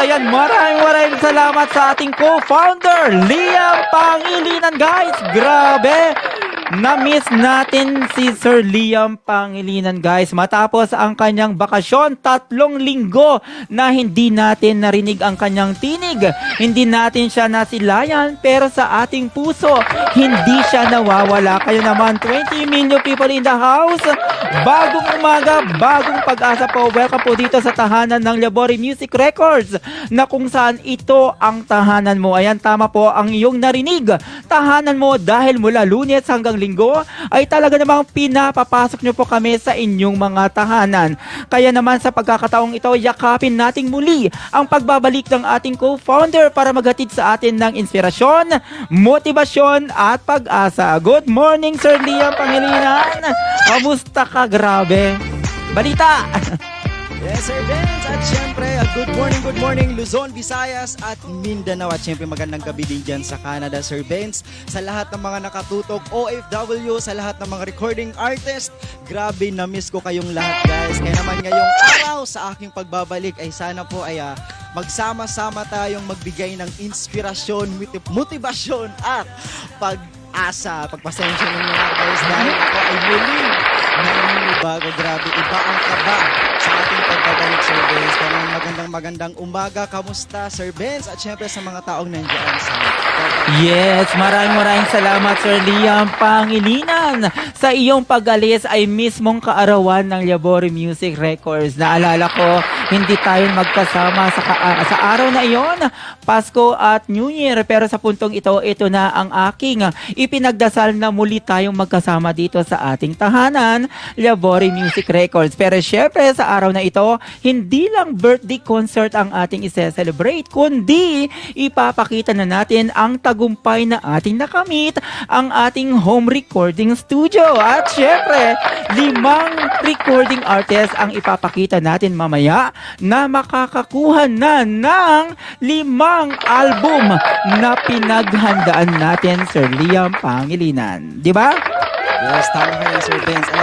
ayan, maraming salamat sa ating co-founder, Liam Pangilinan, guys. Grabe! Na-miss natin si Sir Liam Pangilinan, guys. Matapos ang kanyang bakasyon, 3 linggo na hindi natin narinig ang kanyang tinig. Hindi natin siya nasilayan, pero sa ating puso, hindi siya nawawala. Kayo naman, 20 million people in the house. Bagong umaga, bagong pag-asa po. Welcome po dito sa tahanan ng Labori Music Records, na kung saan ito ang tahanan mo. Ayan, tama po ang iyong narinig. Tahanan mo dahil mula Lunes hanggang Linggo ay talaga namang pinapapasok nyo po kami sa inyong mga tahanan. Kaya naman sa pagkakataong ito, yakapin nating muli ang pagbabalik ng ating co-founder para maghatid sa atin ng inspirasyon, motibasyon at pag-asa. Good morning, Sir Liam Pangilinan. Kamusta ka? Grabe. Balita. Yes, Sir Vince. At syempre, good morning Luzon, Visayas at Mindanao. At syempre, magandang gabi din dyan sa Canada, Sir Vince. Sa lahat ng mga nakatutok, OFW, sa lahat ng mga recording artist, grabe, na-miss ko kayong lahat, guys. Kaya naman ngayong araw sa aking pagbabalik ay sana po ay magsama-sama tayong magbigay ng inspirasyon, motibasyon at pag-asa. Pagpasensya ninyo mga guys dahil ako ay muli bago. Grabe, iba ang kaba sa ating pagbabalik, Sir Vince. Kaya magandang umaga. Kamusta, Sir Vince? At syempre sa mga taong nandiyan sa Yes, maraming salamat, Sir Liam Pangilinan. Sa iyong pag-alis ay mismong kaarawan ng Labori Music Records. Naalala ko, hindi tayo magkasama sa araw na iyon, Pasko at New Year. Pero sa puntong ito na ang aking ipinagdasal na muli tayong magkasama dito sa ating tahanan, Labori Music Records. Pero syempre sa araw na ito, hindi lang birthday concert ang ating i-celebrate, kundi ipapakita na natin ang tagumpay na ating nakamit, ang ating home recording studio. At syempre, 5 recording artists ang ipapakita natin mamaya na makakakuha na ng 5 album na pinaghandaan natin, Sir Liam Pangilinan. Di ba? Yes, tama kayo, Sir Vince.